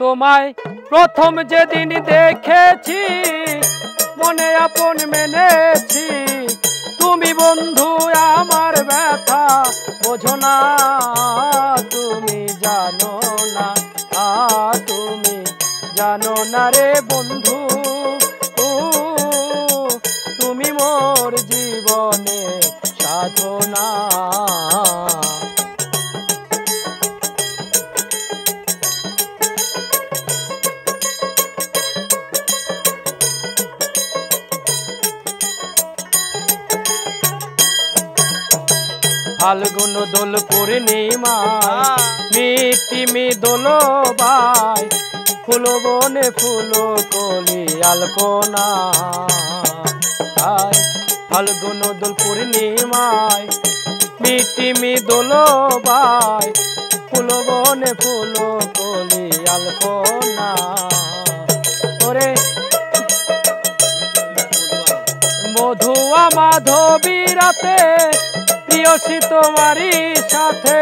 তোমায় প্রথম যেদিন দেখেছি মনে আপন মেনেছি, তুমি বন্ধু আমার ব্যথা বোঝো না, তুমি জানো না, তুমি জানো না রে বন্ধু, তুমি মোর জীবনে সাধনা। ফাল্গুন দোল পূর্ণিমা মিটিমি দোল বাই, ফুল বনে ফুল কলি আলপনা। ফাল্গুন দোল পূর্ণিমায় মিটিমি দোল বাই, ফুল বনে ফুল কলি আলপনা। ওরে মধুয়া মাধবী রাতে প্রিয়সী তোমারই সাথে,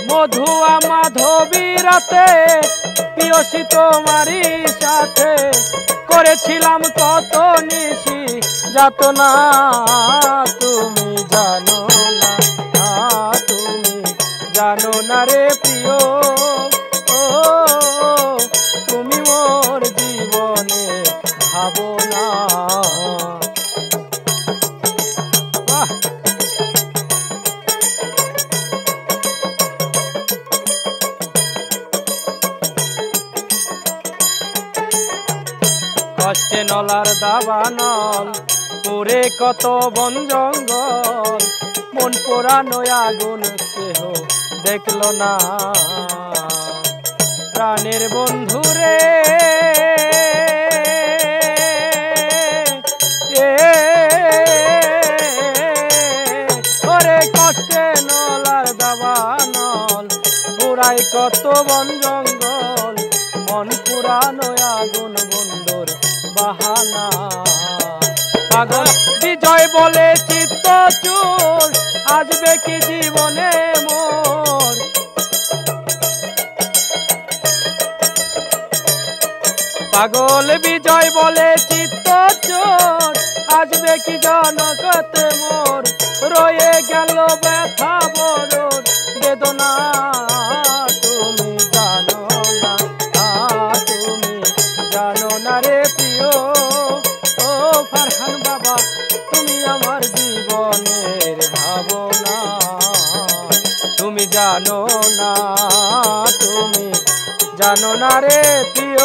মধুয়া মাধবী রাতে প্রিয়সী তোমারই সাথে, করেছিলাম কত নিশি যাতনা, তুমি জানো না, তুমি জানো না রে প্রিয়, তুমি মোর জীবনে ভাবনা। কষ্টে নলার দাবানল পুরে কত বন জঙ্গল, মন পোড়ানো আগুন কেহ দেখলো না, প্রাণের বন্ধু রে ওরে কষ্টে নলার দাবানল পুরাই কত বন জঙ্গল, মন পুরানো আগুন বন্ধুর বাহানা। পাগল বিজয় বলে চিত্ত চোর আসবে কি জীবনে মোর, পাগল বিজয় বলে চিত্ত চোর আসবে কি জনকতে মোর, রয়ে গেল ব্যথা বড় বেদনা, তুমি জানো না, তুমি জানো না রে প্রিয়, ও ফারহান বাবা তুমি আমার জীবনের ভাবনা, তুমি জানো না, তুমি জানো না রে প্রিয়।